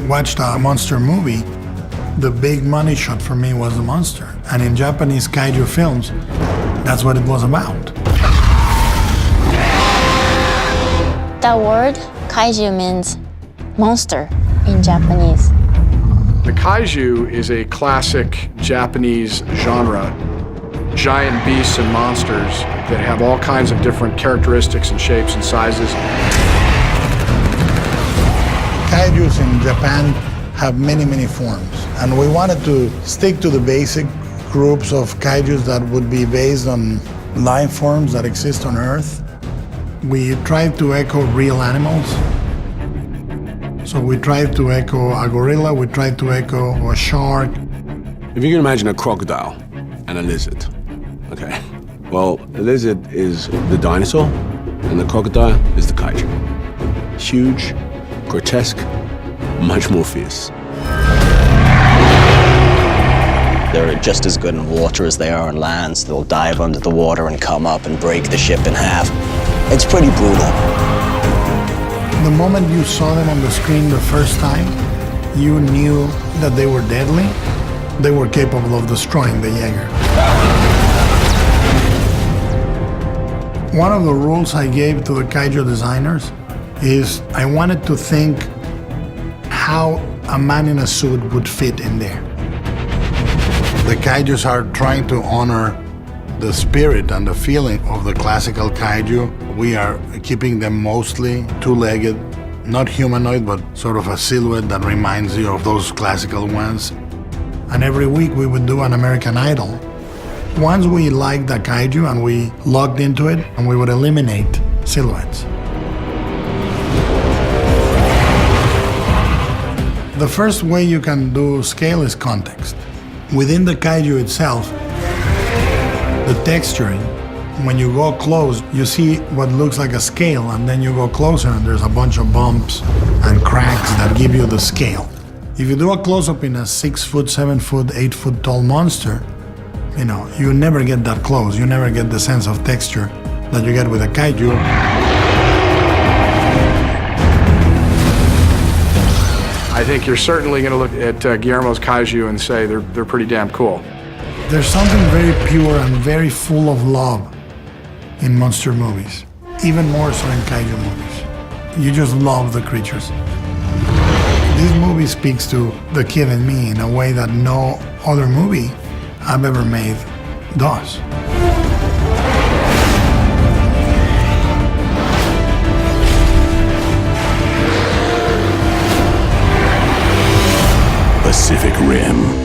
watched a monster movie, the big money shot for me was the monster. And in Japanese kaiju films, that's what it was about. That word, kaiju, means monster in Japanese. The kaiju is a classic Japanese genre. Giant beasts and monsters that have all kinds of different characteristics and shapes and sizes. Kaijus in Japan have many, many forms. And we wanted to stick to the basic groups of kaijus that would be based on life forms that exist on Earth. We tried to echo real animals. So we tried to echo a gorilla, we tried to echo a shark. If you can imagine a crocodile and a lizard, okay? Well, the lizard is the dinosaur, and the crocodile is the kaiju. Huge, grotesque, much more fierce. They're just as good in water as they are on land, so they'll dive under the water and come up and break the ship in half. It's pretty brutal. The moment you saw them on the screen the first time, you knew that they were deadly. They were capable of destroying the Jaeger. One of the rules I gave to the kaiju designers is I wanted to think how a man in a suit would fit in there. The kaijus are trying to honor the spirit and the feeling of the classical kaiju. We are keeping them mostly two-legged, not humanoid, but sort of a silhouette that reminds you of those classical ones. And every week we would do an American Idol. Once we liked the kaiju and we logged into it, and we would eliminate silhouettes. The first way you can do scale is context. Within the kaiju itself, the texturing, when you go close, you see what looks like a scale, and then you go closer and there's a bunch of bumps and cracks that give you the scale. If you do a close-up in a 6 foot, 7 foot, 8 foot tall monster, you never get that close. You never get the sense of texture that you get with a kaiju. I think you're certainly going to look at Guillermo's kaiju and say they're pretty damn cool. There's something very pure and very full of love in monster movies, even more so in kaiju movies. You just love the creatures. This movie speaks to the kid in me in a way that no other movie I've ever made does. Pacific Rim.